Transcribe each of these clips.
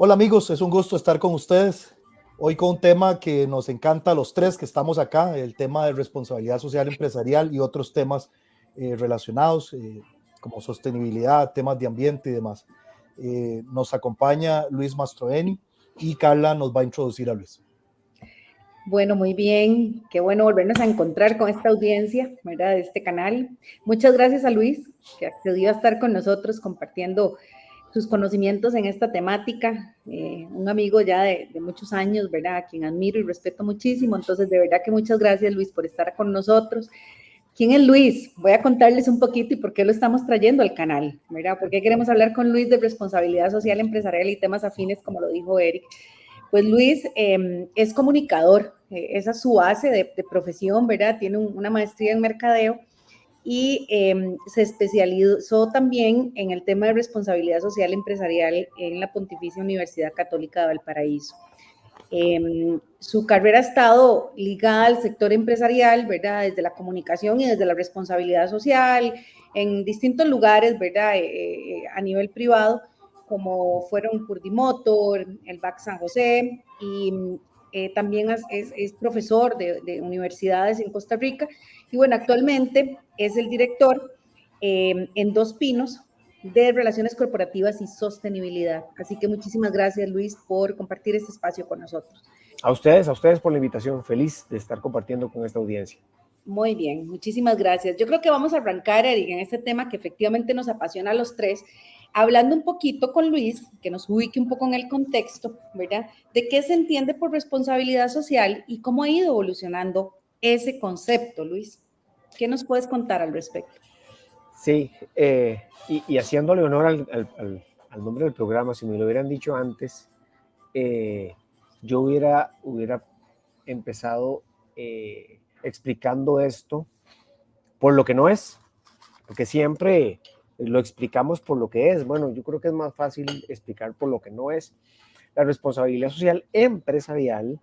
Hola amigos, es un gusto estar con ustedes. Hoy con un tema que nos encanta a los tres que estamos acá, el tema de responsabilidad social empresarial y otros temas relacionados como sostenibilidad, temas de ambiente y demás. Nos acompaña Luis Mastroeni y Carla nos va a introducir a Luis. Bueno, muy bien. Qué bueno volvernos a encontrar con esta audiencia, ¿verdad? De este canal. Muchas gracias a Luis, que accedió a estar con nosotros compartiendo sus conocimientos en esta temática. Un amigo ya de muchos años, ¿verdad? A quien admiro y respeto muchísimo. Entonces, de verdad que muchas gracias, Luis, por estar con nosotros. ¿Quién es Luis? Voy a contarles un poquito y por qué lo estamos trayendo al canal, ¿verdad? ¿Por qué queremos hablar con Luis de responsabilidad social empresarial y temas afines, como lo dijo Eric? Pues Luis es comunicador, esa es su base de profesión, ¿verdad? Tiene una maestría en mercadeo y se especializó también en el tema de responsabilidad social empresarial en la Pontificia Universidad Católica de Valparaíso. Su carrera ha estado ligada al sector empresarial, ¿verdad? Desde la comunicación y desde la responsabilidad social, en distintos lugares, ¿verdad? A nivel privado, como fueron Curdimotor, el BAC San José, y también es profesor de universidades en Costa Rica, y bueno, actualmente es el director en Dos Pinos de Relaciones Corporativas y Sostenibilidad. Así que muchísimas gracias, Luis, por compartir este espacio con nosotros. A ustedes por la invitación. Feliz de estar compartiendo con esta audiencia. Muy bien, muchísimas gracias. Yo creo que vamos a arrancar, Eric, en este tema que efectivamente nos apasiona a los tres, hablando un poquito con Luis, que nos ubique un poco en el contexto, ¿verdad? De qué se entiende por responsabilidad social y cómo ha ido evolucionando ese concepto, Luis. ¿Qué nos puedes contar al respecto? Sí, y haciéndole honor al nombre del programa, si me lo hubieran dicho antes, yo hubiera empezado explicando esto por lo que no es, porque siempre lo explicamos por lo que es. Bueno, yo creo que es más fácil explicar por lo que no es. La responsabilidad social empresarial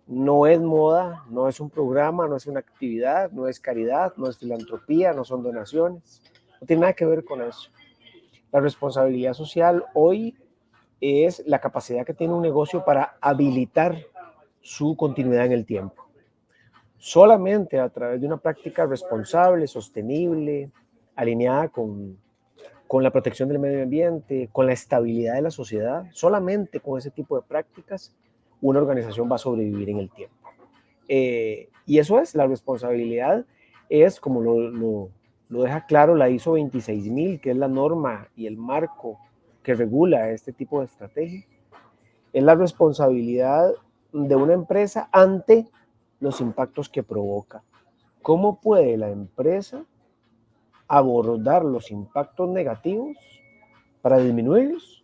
no es moda, no es un programa, no es una actividad, no es caridad, no es filantropía, no son donaciones, no tiene nada que ver con eso. La responsabilidad social hoy es la capacidad que tiene un negocio para habilitar su continuidad en el tiempo. Solamente a través de una práctica responsable, sostenible, alineada con la protección del medio ambiente, con la estabilidad de la sociedad, solamente con ese tipo de prácticas, una organización va a sobrevivir en el tiempo. Y eso es, la responsabilidad es, como lo deja claro la ISO 26000, que es la norma y el marco que regula este tipo de estrategia, es la responsabilidad de una empresa ante los impactos que provoca. ¿Cómo puede la empresa abordar los impactos negativos para disminuirlos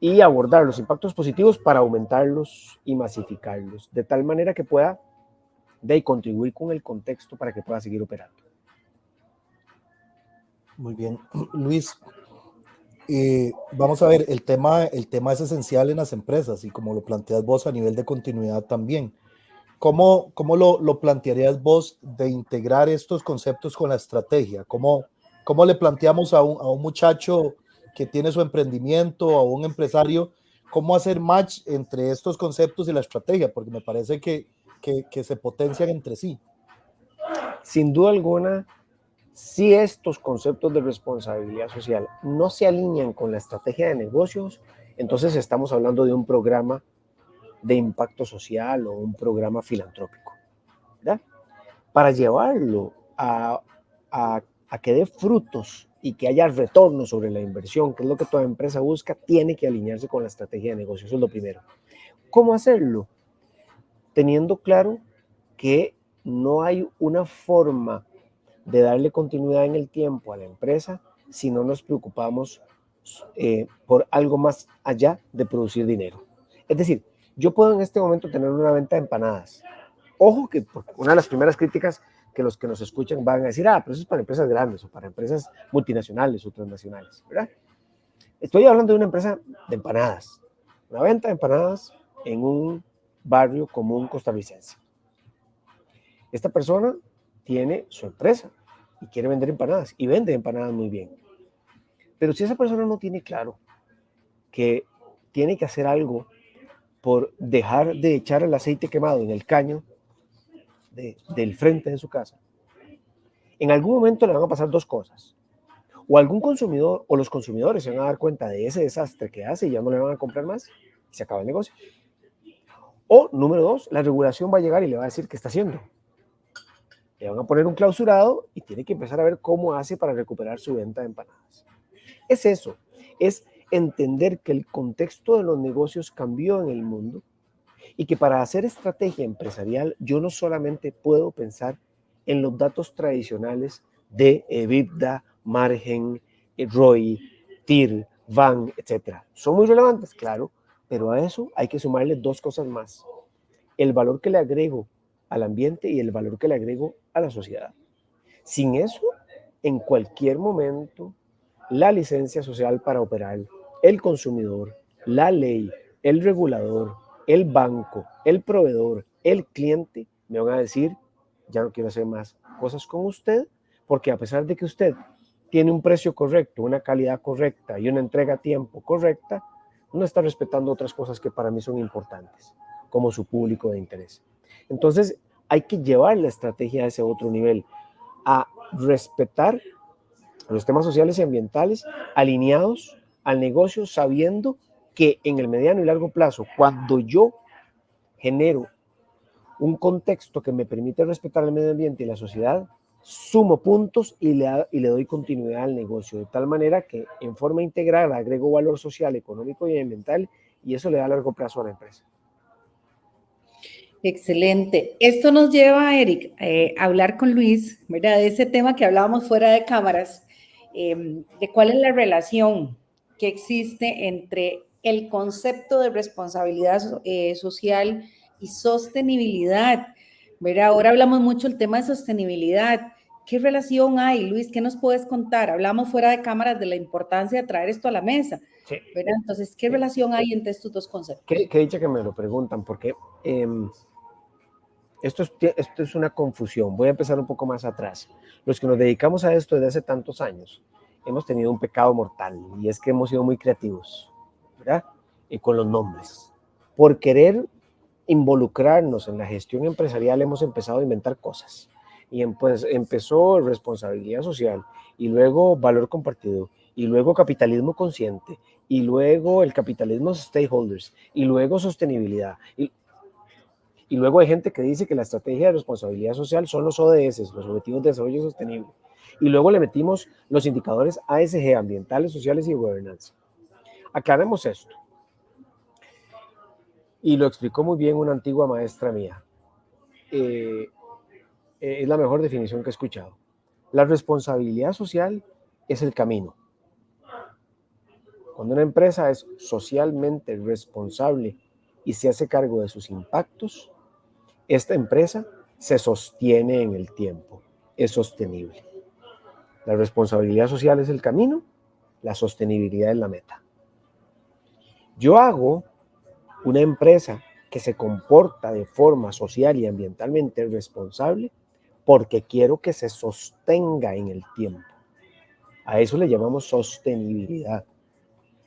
y abordar los impactos positivos para aumentarlos y masificarlos, de tal manera que pueda contribuir con el contexto para que pueda seguir operando? Muy bien, Luis. Vamos a ver, el tema es esencial en las empresas y como lo planteas vos a nivel de continuidad también. ¿Cómo lo plantearías vos de integrar estos conceptos con la estrategia? ¿Cómo le planteamos a un muchacho que tiene su emprendimiento, a un empresario, cómo hacer match entre estos conceptos y la estrategia? Porque me parece que se potencian entre sí. Sin duda alguna, si estos conceptos de responsabilidad social no se alinean con la estrategia de negocios, entonces estamos hablando de un programa de impacto social o un programa filantrópico, ¿verdad? Para llevarlo a que dé frutos y que haya retorno sobre la inversión, que es lo que toda empresa busca, tiene que alinearse con la estrategia de negocio. Eso es lo primero. ¿Cómo hacerlo? Teniendo claro que no hay una forma de darle continuidad en el tiempo a la empresa si no nos preocupamos por algo más allá de producir dinero. Es decir, yo puedo en este momento tener una venta de empanadas. Ojo que una de las primeras críticas que los que nos escuchan van a decir, pero eso es para empresas grandes o para empresas multinacionales o transnacionales, ¿verdad? Estoy hablando de una empresa de empanadas, una venta de empanadas en un barrio común costarricense. Esta persona tiene su empresa y quiere vender empanadas y vende empanadas muy bien. Pero si esa persona no tiene claro que tiene que hacer algo por dejar de echar el aceite quemado en el caño del frente de su casa, en algún momento le van a pasar dos cosas. O algún consumidor o los consumidores se van a dar cuenta de ese desastre que hace y ya no le van a comprar más y se acaba el negocio. O, número dos, la regulación va a llegar y le va a decir qué está haciendo. Le van a poner un clausurado y tiene que empezar a ver cómo hace para recuperar su venta de empanadas. Es eso, es entender que el contexto de los negocios cambió en el mundo y que para hacer estrategia empresarial yo no solamente puedo pensar en los datos tradicionales de EBITDA, margen, ROI, TIR, VAN, etc. Son muy relevantes, claro, pero a eso hay que sumarle dos cosas más. El valor que le agrego al ambiente y el valor que le agrego a la sociedad. Sin eso, en cualquier momento, la licencia social para operar, el consumidor, la ley, el regulador, el banco, el proveedor, el cliente, me van a decir, ya no quiero hacer más cosas con usted, porque a pesar de que usted tiene un precio correcto, una calidad correcta y una entrega a tiempo correcta, no está respetando otras cosas que para mí son importantes, como su público de interés. Entonces, hay que llevar la estrategia a ese otro nivel, a respetar los temas sociales y ambientales alineados al negocio, sabiendo que en el mediano y largo plazo, cuando yo genero un contexto que me permite respetar el medio ambiente y la sociedad, sumo puntos y le doy continuidad al negocio, de tal manera que en forma integral agrego valor social, económico y ambiental, y eso le da a largo plazo a la empresa. Excelente. Esto nos lleva, Eric, a hablar con Luis, ¿verdad? De ese tema que hablábamos fuera de cámaras, de cuál es la relación que existe entre el concepto de responsabilidad social y sostenibilidad, ¿verdad? Ahora hablamos mucho del tema de sostenibilidad. ¿Qué relación hay, Luis? ¿Qué nos puedes contar? Hablamos fuera de cámaras de la importancia de traer esto a la mesa, ¿verdad? Entonces, ¿qué relación hay entre estos dos conceptos? Qué dicha que me lo preguntan, porque esto es una confusión. Voy a empezar un poco más atrás. Los que nos dedicamos a esto desde hace tantos años, hemos tenido un pecado mortal, y es que hemos sido muy creativos, ¿verdad? Con los nombres. Por querer involucrarnos en la gestión empresarial, hemos empezado a inventar cosas. Y pues empezó responsabilidad social, y luego valor compartido, y luego capitalismo consciente, y luego el capitalismo stakeholders, y luego sostenibilidad. Y luego hay gente que dice que la estrategia de responsabilidad social son los ODS, los Objetivos de Desarrollo Sostenible. Y luego le metimos los indicadores ASG, ambientales, sociales y governanza. Aclaremos esto. Y lo explicó muy bien una antigua maestra mía. Es la mejor definición que he escuchado. La responsabilidad social es el camino. Cuando una empresa es socialmente responsable y se hace cargo de sus impactos, esta empresa se sostiene en el tiempo, es sostenible. La responsabilidad social es el camino, la sostenibilidad es la meta. Yo hago una empresa que se comporta de forma social y ambientalmente responsable porque quiero que se sostenga en el tiempo. A eso le llamamos sostenibilidad.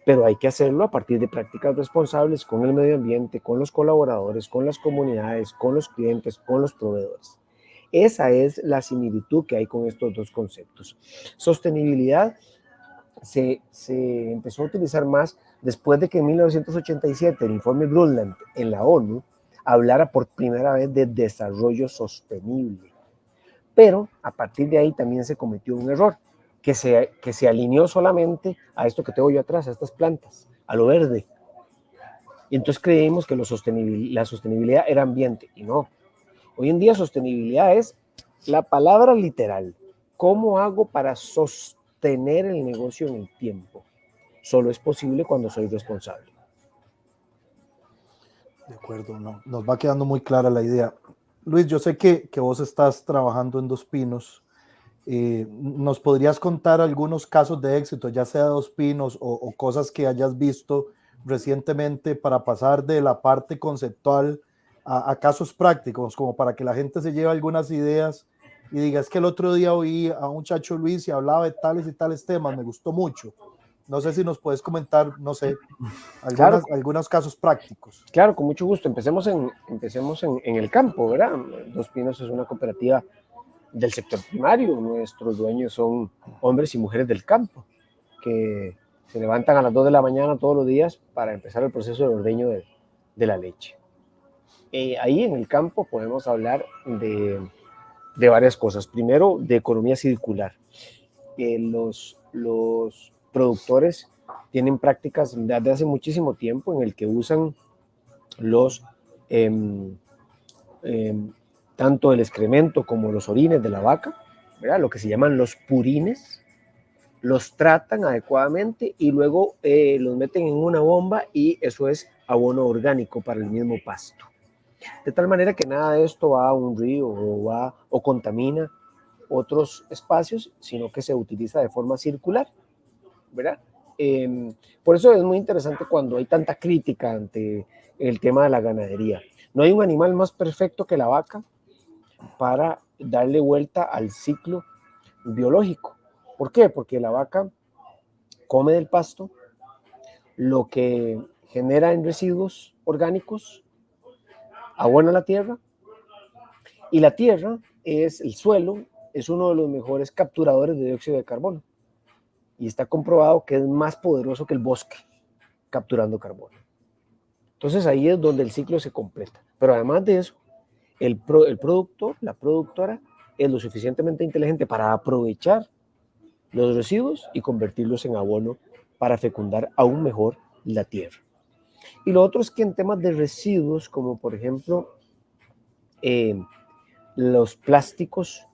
Pero hay que hacerlo a partir de prácticas responsables con el medio ambiente, con los colaboradores, con las comunidades, con los clientes, con los proveedores. Esa es la similitud que hay con estos dos conceptos. Sostenibilidad se empezó a utilizar más después de que en 1987 el informe Brundtland en la ONU hablara por primera vez de desarrollo sostenible. Pero a partir de ahí también se cometió un error, que se alineó solamente a esto que tengo yo atrás, a estas plantas, a lo verde. Y entonces creímos que la sostenibilidad era ambiente, y no. Hoy en día sostenibilidad es la palabra literal. ¿Cómo hago para sostener el negocio en el tiempo? Solo es posible cuando soy responsable. De acuerdo, no, nos va quedando muy clara la idea. Luis, yo sé que vos estás trabajando en Dos Pinos. ¿Nos podrías contar algunos casos de éxito, ya sea Dos Pinos o cosas que hayas visto recientemente para pasar de la parte conceptual a casos prácticos, como para que la gente se lleve algunas ideas y diga, es que el otro día oí a un muchacho Luis y hablaba de tales y tales temas, me gustó mucho? No sé si nos puedes comentar, no sé, Claro, algunos casos prácticos. claro, con mucho gusto. Empecemos en el campo, ¿verdad? Dos Pinos es una cooperativa del sector primario. Nuestros dueños son hombres y mujeres del campo que se levantan a las 2 de la mañana todos los días para empezar el proceso de ordeño de la leche. Ahí en el campo podemos hablar de varias cosas. Primero, de economía circular. Los productores tienen prácticas desde hace muchísimo tiempo en el que usan los tanto el excremento como los orines de la vaca, ¿verdad? Lo que se llaman los purines, los tratan adecuadamente y luego los meten en una bomba y eso es abono orgánico para el mismo pasto. De tal manera que nada de esto va a un río o contamina otros espacios, sino que se utiliza de forma circular, ¿verdad? Por eso es muy interesante cuando hay tanta crítica ante el tema de la ganadería. No hay un animal más perfecto que la vaca para darle vuelta al ciclo biológico. ¿Por qué? Porque la vaca come del pasto, lo que genera en residuos orgánicos, abona la tierra, y la tierra el suelo, es uno de los mejores capturadores de dióxido de carbono. Y está comprobado que es más poderoso que el bosque capturando carbono. Entonces ahí es donde el ciclo se completa. Pero además de eso, el productor, la productora, es lo suficientemente inteligente para aprovechar los residuos y convertirlos en abono para fecundar aún mejor la tierra. Y lo otro es que en temas de residuos, como por ejemplo los plásticos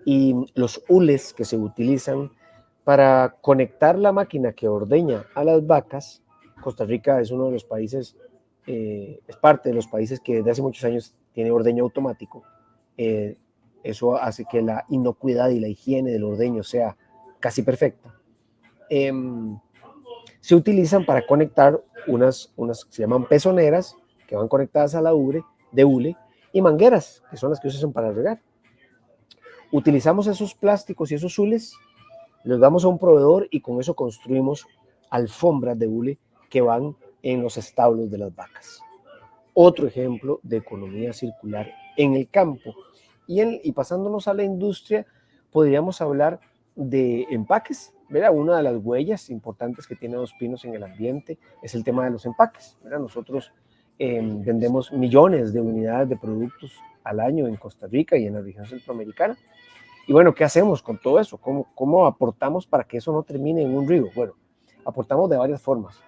y los hules que se utilizan para conectar la máquina que ordeña a las vacas. Costa Rica es uno de los países, es parte de los países que desde hace muchos años tiene ordeño automático. Eso hace que la inocuidad y la higiene del ordeño sea casi perfecta. Se utilizan para conectar unas que se llaman pezoneras, que van conectadas a la de hule, y mangueras, que son las que se usan para regar. Utilizamos esos plásticos y esos hules, los damos a un proveedor y con eso construimos alfombras de hule que van en los establos de las vacas. Otro ejemplo de economía circular en el campo. Y pasándonos a la industria, podríamos hablar de empaques, ¿verdad? Una de las huellas importantes que tiene Dos Pinos en el ambiente es el tema de los empaques, ¿verdad? Nosotros vendemos millones de unidades de productos al año en Costa Rica y en la región centroamericana. Y bueno, ¿qué hacemos con todo eso? ¿Cómo aportamos para que eso no termine en un río? Bueno, aportamos de varias formas.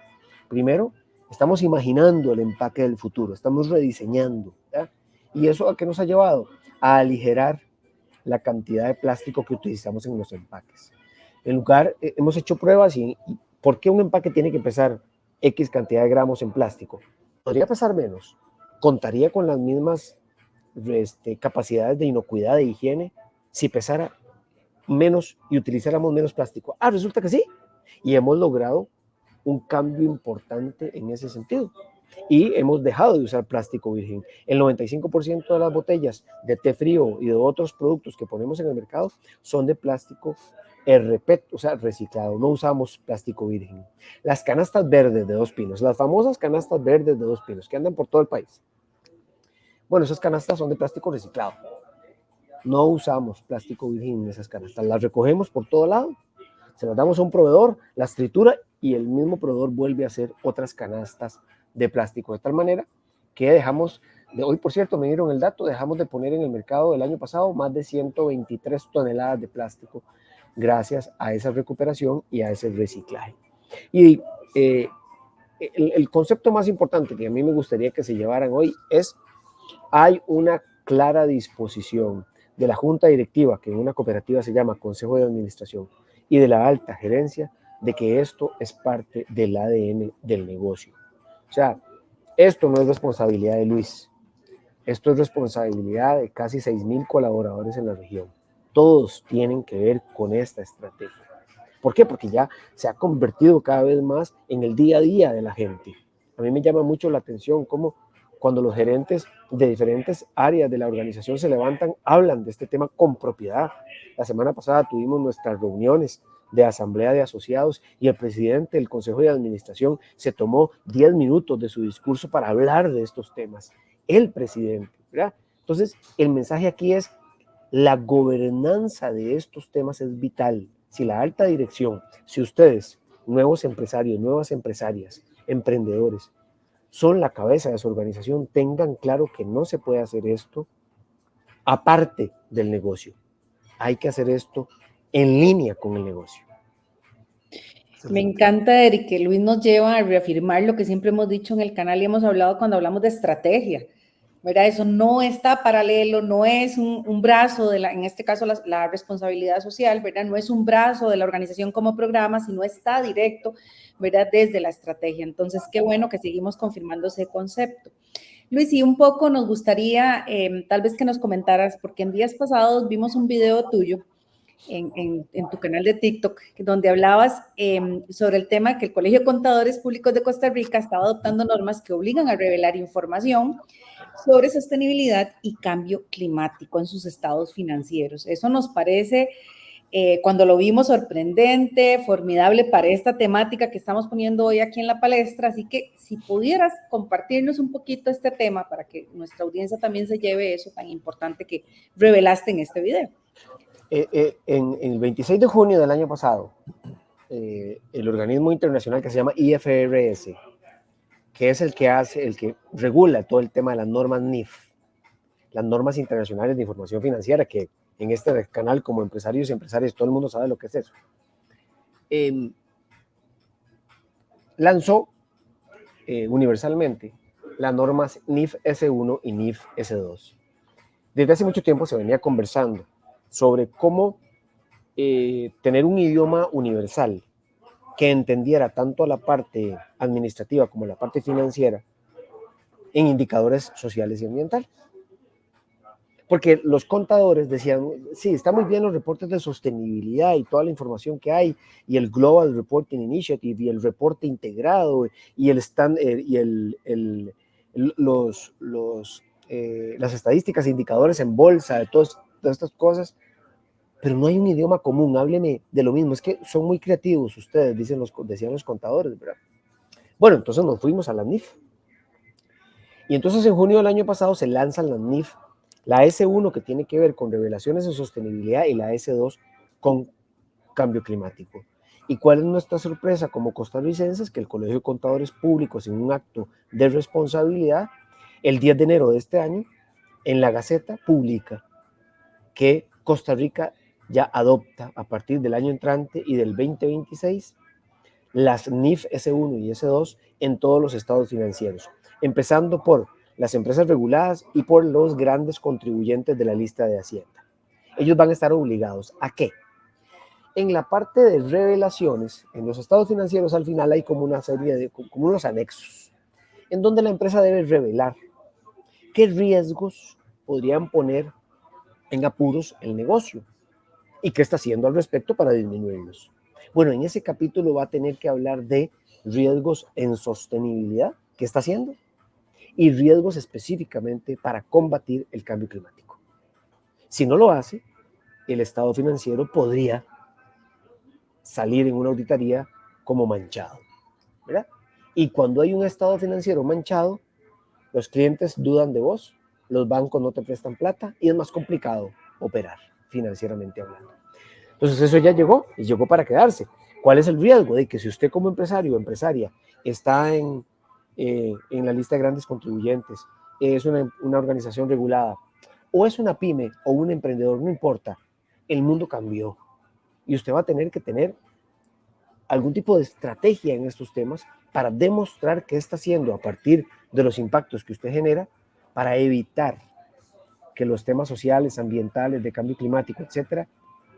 Primero, estamos imaginando el empaque del futuro, estamos rediseñando, ¿verdad? ¿Y eso a qué nos ha llevado? A aligerar la cantidad de plástico que utilizamos en los empaques. En lugar, hemos hecho pruebas y ¿por qué un empaque tiene que pesar X cantidad de gramos en plástico? Podría pesar menos, contaría con las mismas capacidades de inocuidad, de higiene, si pesara menos y utilizáramos menos plástico. Resulta que sí, y hemos logrado un cambio importante en ese sentido. Y hemos dejado de usar plástico virgen. El 95% de las botellas de té frío y de otros productos que ponemos en el mercado son de plástico RP, o sea, reciclado. No usamos plástico virgen. Las canastas verdes de Dos Pinos, las famosas canastas verdes de Dos Pinos que andan por todo el país. Bueno, esas canastas son de plástico reciclado. No usamos plástico virgen en esas canastas. Las recogemos por todo lado, se las damos a un proveedor, las tritura y el mismo proveedor vuelve a hacer otras canastas de plástico. De tal manera que dejamos, hoy por cierto me dieron el dato, dejamos de poner en el mercado el año pasado más de 123 toneladas de plástico gracias a esa recuperación y a ese reciclaje. Y el concepto más importante que a mí me gustaría que se llevaran hoy es, hay una clara disposición de la junta directiva, que en una cooperativa se llama Consejo de Administración, y de la alta gerencia, de que esto es parte del ADN del negocio. O sea, esto no es responsabilidad de Luis, esto es responsabilidad de casi 6,000 colaboradores en la región. Todos tienen que ver con esta estrategia. ¿Por qué? Porque ya se ha convertido cada vez más en el día a día de la gente. A mí me llama mucho la atención cómo cuando los gerentes de diferentes áreas de la organización se levantan, hablan de este tema con propiedad. La semana pasada tuvimos nuestras reuniones de asamblea de asociados y el presidente del consejo de administración se tomó 10 minutos de su discurso para hablar de estos temas. El presidente, ¿verdad? Entonces, el mensaje aquí es: la gobernanza de estos temas es vital. Si la alta dirección, si ustedes, nuevos empresarios, nuevas empresarias, emprendedores, son la cabeza de su organización, tengan claro que no se puede hacer esto aparte del negocio. Hay que hacer esto en línea con el negocio. Me encanta, Eric, que Luis nos lleva a reafirmar lo que siempre hemos dicho en el canal y hemos hablado cuando hablamos de estrategia, ¿verdad? Eso no está paralelo, no es un brazo de en este caso la responsabilidad social, ¿verdad? No es un brazo de la organización como programa, sino está directo, ¿verdad? Desde la estrategia. Entonces, qué bueno que seguimos confirmando ese concepto. Luis, y un poco nos gustaría tal vez que nos comentaras, porque en días pasados vimos un video tuyo en tu canal de TikTok, donde hablabas sobre el tema que el Colegio de Contadores Públicos de Costa Rica estaba adoptando normas que obligan a revelar información sobre sostenibilidad y cambio climático en sus estados financieros. Eso nos parece, cuando lo vimos, sorprendente, formidable para esta temática que estamos poniendo hoy aquí en la palestra. Así que si pudieras compartirnos un poquito este tema para que nuestra audiencia también se lleve eso tan importante que revelaste en este video. En el 26 de junio del año pasado, el organismo internacional que se llama IFRS, que es el que regula todo el tema de las normas NIF, las normas internacionales de información financiera, que en este canal, como empresarios y empresarias, todo el mundo sabe lo que es eso, lanzó universalmente las normas NIF S1 y NIF S2. Desde hace mucho tiempo se venía conversando sobre cómo tener un idioma universal que entendiera tanto la parte administrativa como la parte financiera en indicadores sociales y ambientales. Porque los contadores decían, sí, está muy bien los reportes de sostenibilidad y toda la información que hay, y el Global Reporting Initiative, y el reporte integrado, y las estadísticas e indicadores en bolsa, de todas estas cosas, pero no hay un idioma común. Hábleme de lo mismo. Es que son muy creativos ustedes, decían los contadores, ¿verdad? Bueno, entonces nos fuimos a la NIF. Y entonces en junio del año pasado se lanzan las NIF, la S1 que tiene que ver con revelaciones de sostenibilidad y la S2 con cambio climático. ¿Y cuál es nuestra sorpresa como costarricenses? Que el Colegio de Contadores Públicos, en un acto de responsabilidad, el 10 de enero de este año, en la Gaceta publica que Costa Rica ya adopta a partir del año entrante y del 2026 las NIF S1 y S2 en todos los estados financieros, empezando por las empresas reguladas y por los grandes contribuyentes de la lista de Hacienda. Ellos van a estar obligados ¿a qué? En la parte de revelaciones, en los estados financieros al final hay como una serie de, como unos anexos, en donde la empresa debe revelar qué riesgos podrían poner en apuros el negocio y qué está haciendo al respecto para disminuirlos. Bueno, en ese capítulo va a tener que hablar de riesgos en sostenibilidad, qué está haciendo, y riesgos específicamente para combatir el cambio climático. Si no lo hace, el estado financiero podría salir en una auditoría como manchado, ¿verdad? Y cuando hay un estado financiero manchado, los clientes dudan de vos, los bancos no te prestan plata y es más complicado operar financieramente hablando. Entonces eso ya llegó y llegó para quedarse. ¿Cuál es el riesgo? De que si usted como empresario o empresaria está en la lista de grandes contribuyentes, es una organización regulada, o es una pyme o un emprendedor, no importa, el mundo cambió y usted va a tener que tener algún tipo de estrategia en estos temas para demostrar qué está haciendo a partir de los impactos que usted genera para evitar que los temas sociales, ambientales, de cambio climático, etcétera,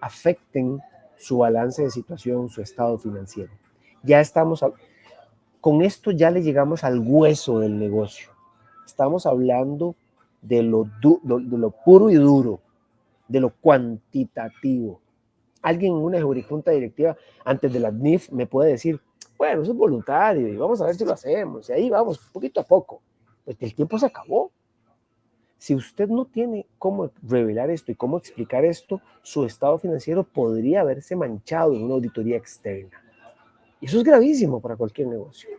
afecten su balance de situación, su estado financiero. Ya estamos, con esto ya le llegamos al hueso del negocio. Estamos hablando de lo puro y duro, de lo cuantitativo. Alguien en una junta directiva antes de la NIF me puede decir, bueno, eso es voluntario y vamos a ver si lo hacemos, y ahí vamos, poquito a poco. Pues el tiempo se acabó. Si usted no tiene cómo revelar esto y cómo explicar esto, su estado financiero podría verse manchado en una auditoría externa. Y eso es gravísimo para cualquier negocio.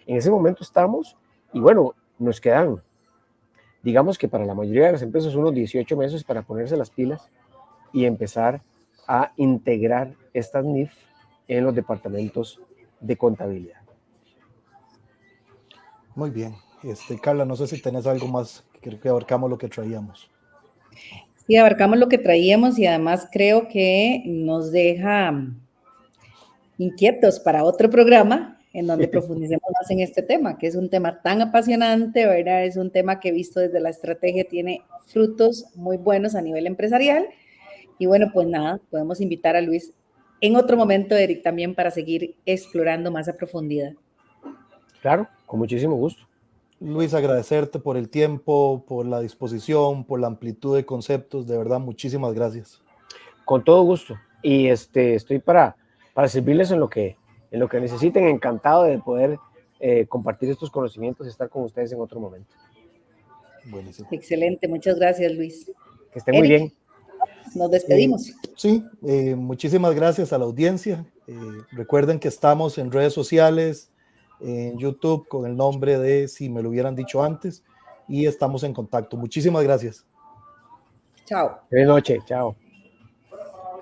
En ese momento estamos, y bueno, nos quedan, digamos que para la mayoría de las empresas, unos 18 meses para ponerse las pilas y empezar a integrar estas NIF en los departamentos de contabilidad. Muy bien. Carla, no sé si tenés algo más, creo que abarcamos lo que traíamos. Sí, abarcamos lo que traíamos y además creo que nos deja inquietos para otro programa en donde profundicemos más en este tema, que es un tema tan apasionante, ¿verdad? Es un tema que visto desde la estrategia tiene frutos muy buenos a nivel empresarial. Y bueno, pues nada, podemos invitar a Luis en otro momento, Eric, también para seguir explorando más a profundidad. Claro, con muchísimo gusto. Luis, agradecerte por el tiempo, por la disposición, por la amplitud de conceptos. De verdad, muchísimas gracias. Con todo gusto. Y estoy para servirles en lo que necesiten. Encantado de poder compartir estos conocimientos y estar con ustedes en otro momento. Buenísimo. Excelente, muchas gracias, Luis. Que estén muy bien. Nos despedimos. Sí, muchísimas gracias a la audiencia. Recuerden que estamos en redes sociales, en YouTube con el nombre de Si Me Lo Hubieran Dicho Antes, y estamos en contacto. Muchísimas gracias. Chao. Buenas noches. Chao.